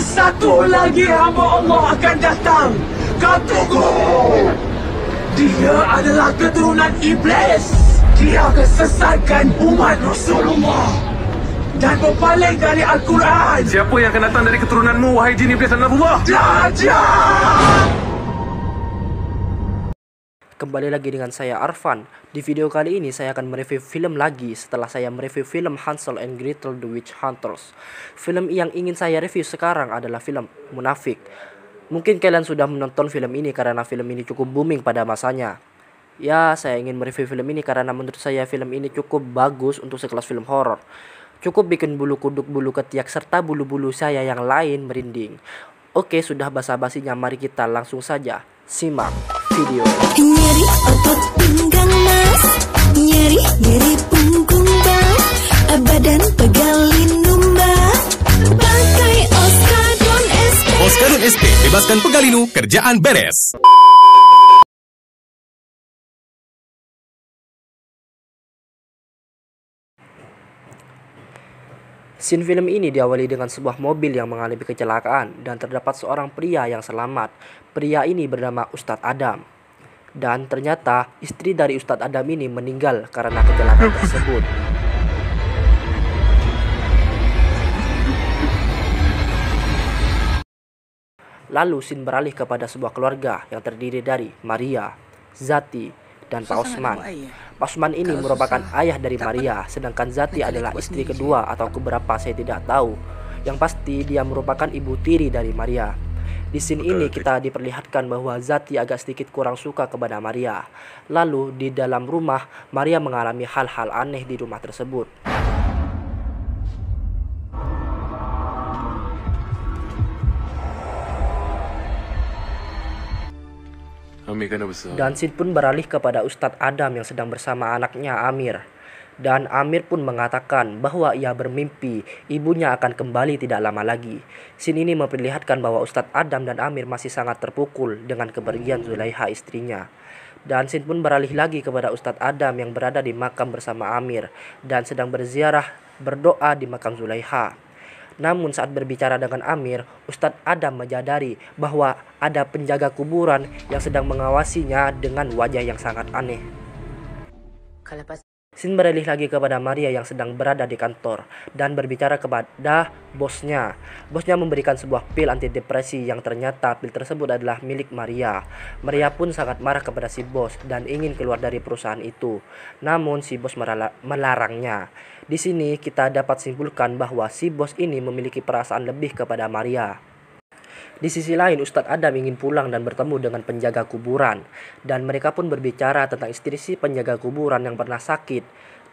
Satu lagi hamba Allah akan datang. Kau tunggu. Dia adalah keturunan iblis. Dia akan sesatkan umat Rasulullah dan berpaling dari Al-Quran. Siapa yang akan datang dari keturunanmu, wahai jin iblis dan Nabullah? Dajjal! Kembali lagi dengan saya Arfan. Di video kali ini saya akan mereview film lagi setelah saya mereview film Hansel and Gretel The Witch Hunters. Film yang ingin saya review sekarang adalah film Munafik. Mungkin kalian sudah menonton film ini karena film ini cukup booming pada masanya. Ya, saya ingin mereview film ini karena menurut saya film ini cukup bagus untuk sekelas film horor. Cukup bikin bulu kuduk, bulu ketiak, serta bulu-bulu saya yang lain merinding. Oke, sudah basa-basinya, mari kita langsung saja simak video. Nyeri otot pinggang mas, nyeri punggung bang, badan pegalin numba, pakai Oskadon SP. Oskadon SP, bebaskan pegalinu, kerjaan beres. Scene film ini diawali dengan sebuah mobil yang mengalami kecelakaan dan terdapat seorang pria yang selamat. Pria ini bernama Ustadz Adam. Dan ternyata istri dari Ustadz Adam ini meninggal karena kecelakaan tersebut. Lalu scene beralih kepada sebuah keluarga yang terdiri dari Maria, Zati, dan Pak Osman. Pak Osman ini merupakan ayah dari Maria, sedangkan Zati adalah istri kedua atau keberapa saya tidak tahu. Yang pasti dia merupakan ibu tiri dari Maria. Di scene ini kita diperlihatkan bahwa Zati agak sedikit kurang suka kepada Maria. Lalu di dalam rumah Maria mengalami hal-hal aneh di rumah tersebut. Dan scene pun beralih kepada Ustadz Adam yang sedang bersama anaknya Amir. Dan Amir pun mengatakan bahwa ia bermimpi ibunya akan kembali tidak lama lagi. Scene ini memperlihatkan bahwa Ustadz Adam dan Amir masih sangat terpukul dengan kepergian Zulaiha istrinya. Dan scene pun beralih lagi kepada Ustadz Adam yang berada di makam bersama Amir dan sedang berziarah berdoa di makam Zulaiha. Namun saat berbicara dengan Amir, Ustadz Adam menyadari bahwa ada penjaga kuburan yang sedang mengawasinya dengan wajah yang sangat aneh. Scene beralih lagi kepada Maria yang sedang berada di kantor dan berbicara kepada bosnya. Bosnya memberikan sebuah pil antidepresi yang ternyata pil tersebut adalah milik Maria. Maria pun sangat marah kepada si bos dan ingin keluar dari perusahaan itu. Namun si bos melarangnya. Di sini kita dapat simpulkan bahwa si bos ini memiliki perasaan lebih kepada Maria. Di sisi lain, Ustadz Adam ingin pulang dan bertemu dengan penjaga kuburan. Dan mereka pun berbicara tentang istri si penjaga kuburan yang pernah sakit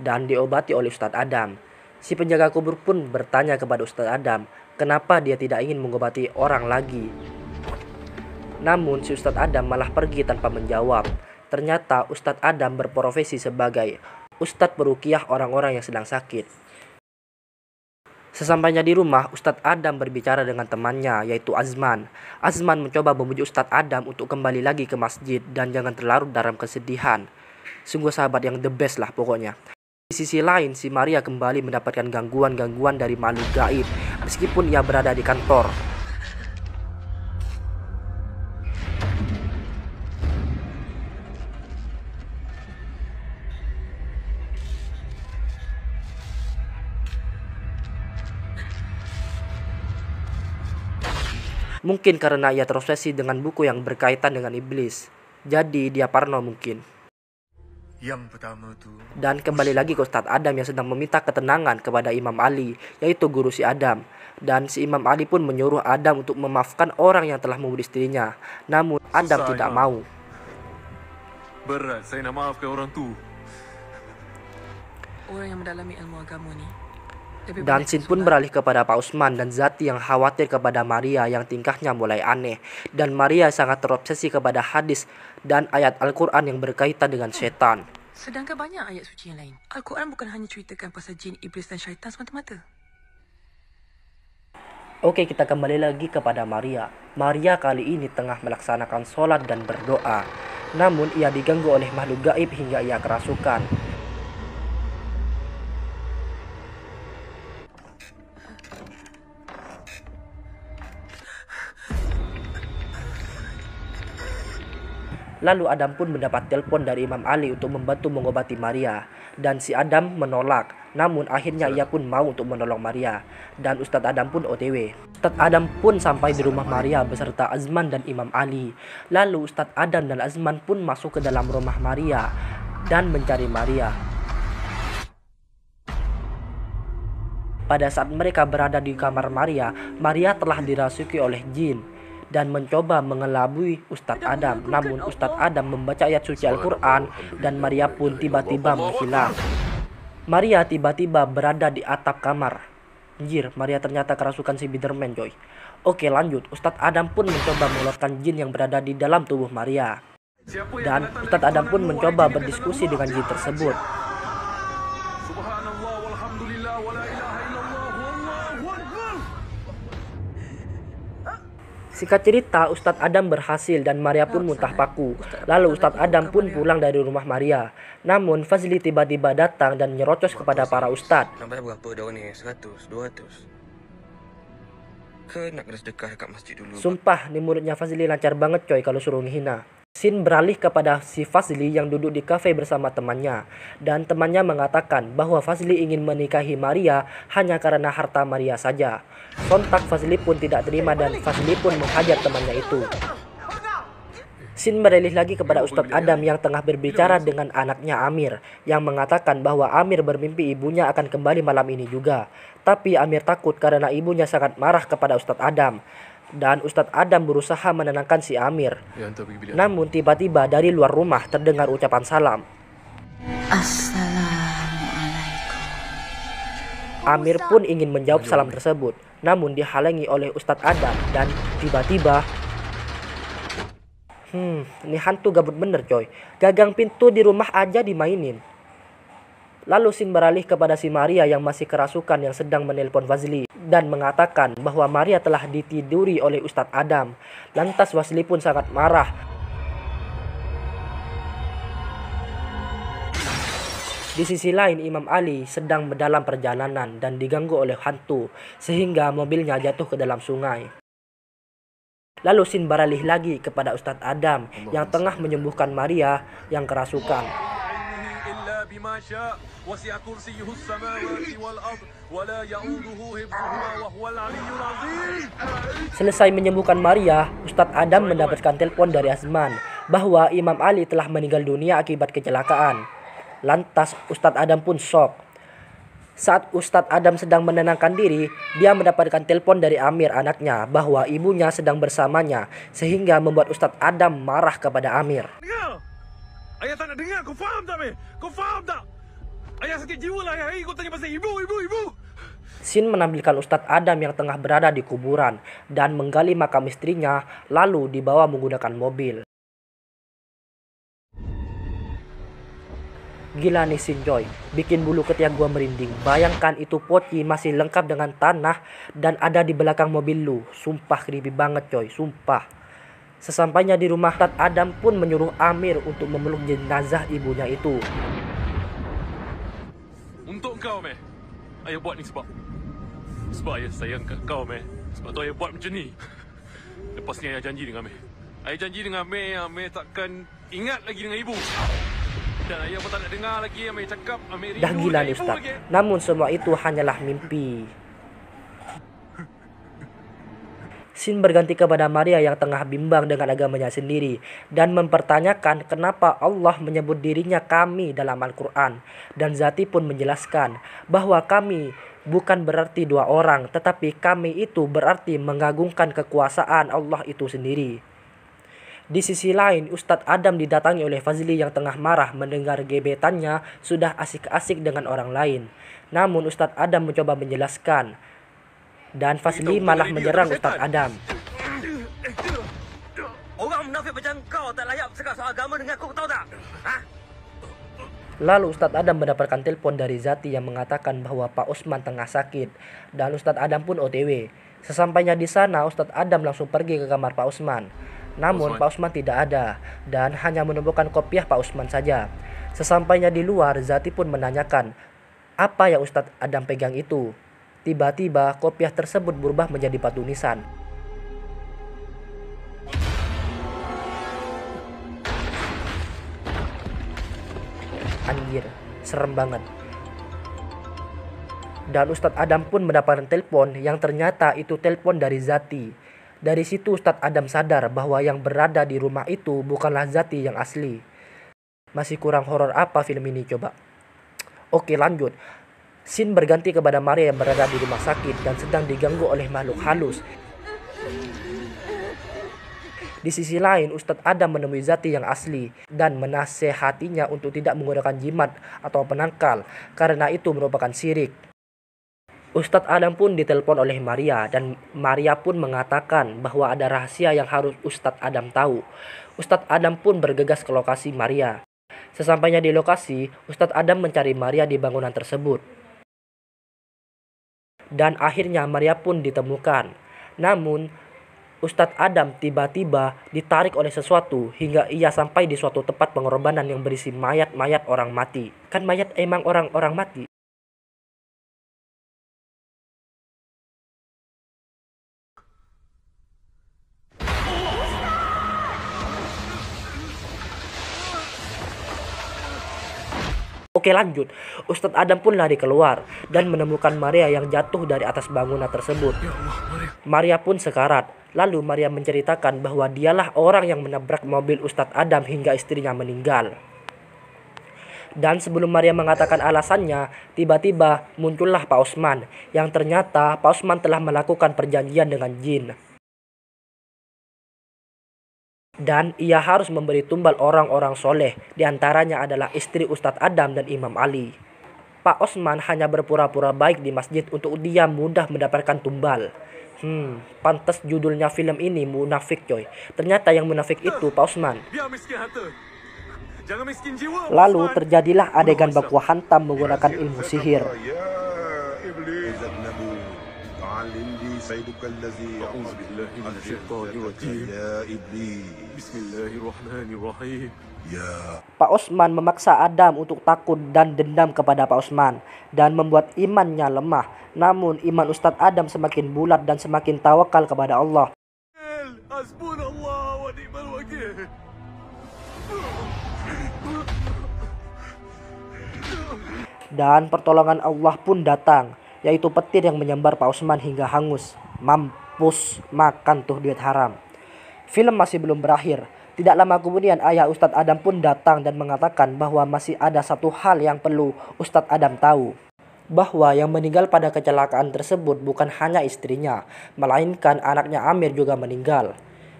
dan diobati oleh Ustadz Adam. Si penjaga kubur pun bertanya kepada Ustadz Adam, kenapa dia tidak ingin mengobati orang lagi. Namun si Ustadz Adam malah pergi tanpa menjawab. Ternyata Ustadz Adam berprofesi sebagai Ustadz peruqyah orang-orang yang sedang sakit. Sesampainya di rumah, Ustadz Adam berbicara dengan temannya yaitu Azman. Azman mencoba memujuk Ustadz Adam untuk kembali lagi ke masjid dan jangan terlarut dalam kesedihan. Sungguh sahabat yang the best lah pokoknya. Di sisi lain, si Maria kembali mendapatkan gangguan-gangguan dari makhluk gaib meskipun ia berada di kantor. Mungkin karena ia terobsesi dengan buku yang berkaitan dengan iblis. Jadi dia parno mungkin. Dan kembali lagi ke Ustadz Adam yang sedang meminta ketenangan kepada Imam Ali, yaitu guru si Adam. Dan si Imam Ali pun menyuruh Adam untuk memaafkan orang yang telah membunuh istrinya. Namun Adam tidak mau. Berat saya nak maafkan orang tu. Orang yang mendalami ilmu agama ni. Dan scene pun beralih kepada Pak Osman dan Zati yang khawatir kepada Maria yang tingkahnya mulai aneh. Dan Maria sangat terobsesi kepada hadis dan ayat Al-Quran yang berkaitan dengan setan. Sedangkan banyak ayat suci yang lain. Al-Quran bukan hanya ceritakan pasal jin, iblis dan syaitan semata-mata. Oke, kita kembali lagi kepada Maria. Maria kali ini tengah melaksanakan sholat dan berdoa. Namun ia diganggu oleh makhluk gaib hingga ia kerasukan. Lalu Adam pun mendapat telepon dari Imam Ali untuk membantu mengobati Maria. Dan si Adam menolak. Namun akhirnya ia pun mau untuk menolong Maria. Dan Ustadz Adam pun OTW. Ustadz Adam pun sampai di rumah Maria beserta Azman dan Imam Ali. Lalu Ustadz Adam dan Azman pun masuk ke dalam rumah Maria dan mencari Maria. Pada saat mereka berada di kamar Maria, Maria telah dirasuki oleh jin dan mencoba mengelabui Ustadz Adam. Namun Ustadz Adam membaca ayat suci Al-Quran dan Maria pun tiba-tiba menghilang. Maria tiba-tiba berada di atap kamar. Anjir, Maria ternyata kerasukan si Biderman, coy. Oke, lanjut. Ustadz Adam pun mencoba mengeluarkan jin yang berada di dalam tubuh Maria. Dan Ustadz Adam pun mencoba berdiskusi dengan jin tersebut. Subhanallah walhamdulillah wala ilaha illallah wallahu akbar. Singkat cerita, Ustadz Adam berhasil dan Maria pun muntah paku. Lalu Ustadz Adam pun pulang dari rumah Maria. Namun Fazli tiba-tiba datang dan nyerocos kepada para ustadz. Nak bayar berapa dah ni? 100, 200. Ke nak kena sedekah dekat masjid dulu? Sumpah, nih mulutnya Fazli lancar banget coy kalau suruh ngehina. Sin beralih kepada si Fazli yang duduk di kafe bersama temannya. Dan temannya mengatakan bahwa Fazli ingin menikahi Maria hanya karena harta Maria saja. Sontak Fazli pun tidak terima dan Fazli pun menghajar temannya itu. Sin beralih lagi kepada Ustadz Adam yang tengah berbicara dengan anaknya Amir, yang mengatakan bahwa Amir bermimpi ibunya akan kembali malam ini juga. Tapi Amir takut karena ibunya sangat marah kepada Ustadz Adam. Dan Ustadz Adam berusaha menenangkan si Amir. Namun tiba-tiba dari luar rumah terdengar ucapan salam. Assalamualaikum. Amir pun ingin menjawab salam tersebut, namun dihalangi oleh Ustadz Adam dan tiba-tiba ini hantu gabut bener coy. Gagang pintu di rumah aja dimainin. Lalu Sin beralih kepada si Maria yang masih kerasukan yang sedang menelpon Fazli dan mengatakan bahwa Maria telah ditiduri oleh Ustadz Adam. Lantas Fazli pun sangat marah. Di sisi lain Imam Ali sedang dalam perjalanan dan diganggu oleh hantu sehingga mobilnya jatuh ke dalam sungai. Lalu Sin beralih lagi kepada Ustadz Adam yang tengah menyembuhkan Maria yang kerasukan. Selesai menyembuhkan Maria, Ustadz Adam mendapatkan telepon dari Azman bahwa Imam Ali telah meninggal dunia akibat kecelakaan. Lantas Ustadz Adam pun shock. Saat Ustadz Adam sedang menenangkan diri, dia mendapatkan telepon dari Amir anaknya bahwa ibunya sedang bersamanya, sehingga membuat Ustadz Adam marah kepada Amir. Dengar! Ayah tak nak dengar, kau faham tak, Meh? Kau faham tak? Ayah sakit jiwa lah, ayah. Kau tanya pasal ibu. Sin menampilkan Ustadz Adam yang tengah berada di kuburan dan menggali makam istrinya, lalu dibawa menggunakan mobil. Gila nih Sin Joy, bikin bulu ketiak gua merinding. Bayangkan itu poci masih lengkap dengan tanah dan ada di belakang mobil lu. Sumpah creepy banget coy, sumpah. Sesampainya di rumah, Ustadz Adam pun menyuruh Amir untuk memeluk jenazah ibunya itu. Untuk kau, Meh. Ayah buat ni sebab ayah sayang kat kau, Meh. Sebab tu ayah buat macam ni. Lepas ni ayah janji dengan Meh. Ayah janji dengan Meh, Meh takkan ingat lagi dengan ibu. Dan ayah pun tak nak dengar lagi Amir cakap Amir Dah gila nih Ustaz. Namun semua itu hanyalah mimpi. Sin berganti kepada Maria yang tengah bimbang dengan agamanya sendiri dan mempertanyakan kenapa Allah menyebut dirinya kami dalam Al-Quran. Dan Zati pun menjelaskan bahwa kami bukan berarti dua orang, tetapi kami itu berarti mengagungkan kekuasaan Allah itu sendiri. Di sisi lain, Ustadz Adam didatangi oleh Fazli yang tengah marah mendengar gebetannya sudah asik-asik dengan orang lain. Namun Ustadz Adam mencoba menjelaskan dan Fazli malah menyerang Ustadz Adam. Orang munafik macam kau tak layak bercakap soal agama dengan aku, tahu tak? Ha? Lalu Ustadz Adam mendapatkan telepon dari Zati yang mengatakan bahwa Pak Usman tengah sakit dan Ustadz Adam pun OTW. Sesampainya di sana, Ustadz Adam langsung pergi ke kamar Pak Usman. Namun Pak Usman tidak ada dan hanya menemukan kopiah Pak Usman saja. Sesampainya di luar, Zati pun menanyakan apa yang Ustadz Adam pegang itu. Tiba-tiba kopiah tersebut berubah menjadi batu nisan. Anjir, serem banget. Dan Ustadz Adam pun mendapatkan telepon yang ternyata itu telepon dari Zati. Dari situ Ustadz Adam sadar bahwa yang berada di rumah itu bukanlah Zati yang asli. Masih kurang horor apa film ini coba? Oke, lanjut. Scene berganti kepada Maria yang berada di rumah sakit dan sedang diganggu oleh makhluk halus. Di sisi lain, Ustadz Adam menemui Zati yang asli dan menasehatinya untuk tidak menggunakan jimat atau penangkal karena itu merupakan syirik. Ustadz Adam pun ditelepon oleh Maria dan Maria pun mengatakan bahwa ada rahasia yang harus Ustadz Adam tahu. Ustadz Adam pun bergegas ke lokasi Maria. Sesampainya di lokasi, Ustadz Adam mencari Maria di bangunan tersebut. Dan akhirnya Maria pun ditemukan. Namun, Ustadz Adam tiba-tiba ditarik oleh sesuatu hingga ia sampai di suatu tempat pengorbanan yang berisi mayat-mayat orang mati. Kan mayat emang orang-orang mati. Oke, lanjut. Ustadz Adam pun lari keluar dan menemukan Maria yang jatuh dari atas bangunan tersebut. Maria pun sekarat. Lalu Maria menceritakan bahwa dialah orang yang menabrak mobil Ustadz Adam hingga istrinya meninggal. Dan sebelum Maria mengatakan alasannya, tiba-tiba muncullah Pak Osman, yang ternyata Pak Osman telah melakukan perjanjian dengan jin. Dan ia harus memberi tumbal orang-orang soleh, diantaranya adalah istri Ustadz Adam dan Imam Ali. Pak Osman hanya berpura-pura baik di masjid untuk dia mudah mendapatkan tumbal. Pantas judulnya film ini munafik coy. Ternyata yang munafik itu Pak Osman. Biar miskin harta. Jangan miskin jiwa. Lalu terjadilah adegan baku hantam menggunakan ilmu sihir. Bismillahirrahmanirrahim. Pak Osman memaksa Adam untuk takut dan dendam kepada Pak Osman dan membuat imannya lemah. Namun iman Ustadz Adam semakin bulat dan semakin tawakal kepada Allah. Hasbunallah wa ni'mal wakil. Dan pertolongan Allah pun datang, yaitu petir yang menyambar Pak Osman hingga hangus. Mampus, makan tuh duit haram. Film masih belum berakhir. Tidak lama kemudian ayah Ustadz Adam pun datang dan mengatakan bahwa masih ada satu hal yang perlu Ustadz Adam tahu. Bahwa yang meninggal pada kecelakaan tersebut bukan hanya istrinya, melainkan anaknya Amir juga meninggal.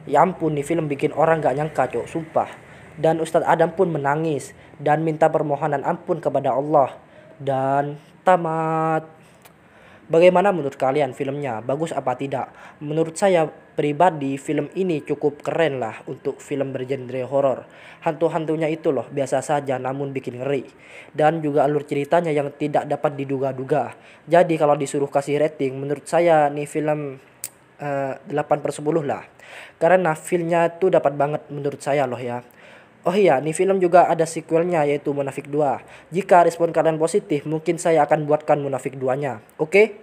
Ya ampun, nih film bikin orang gak nyangka cok, sumpah. Dan Ustadz Adam pun menangis dan minta permohonan ampun kepada Allah. Dan tamat. Bagaimana menurut kalian filmnya? Bagus apa tidak? Menurut saya pribadi film ini cukup keren lah untuk film bergenre horor. Hantu-hantunya itu loh biasa saja namun bikin ngeri. Dan juga alur ceritanya yang tidak dapat diduga-duga. Jadi kalau disuruh kasih rating, menurut saya nih film 8/10 lah. Karena filmnya tuh dapat banget menurut saya loh ya. Oh iya, nih film juga ada sequelnya yaitu Munafik 2. Jika respon kalian positif, mungkin saya akan buatkan Munafik 2-nya. Oke?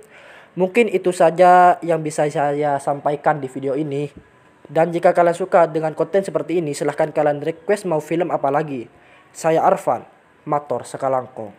Mungkin itu saja yang bisa saya sampaikan di video ini. Dan jika kalian suka dengan konten seperti ini, silahkan kalian request mau film apa lagi. Saya Arfan, Mator Sekalangkong.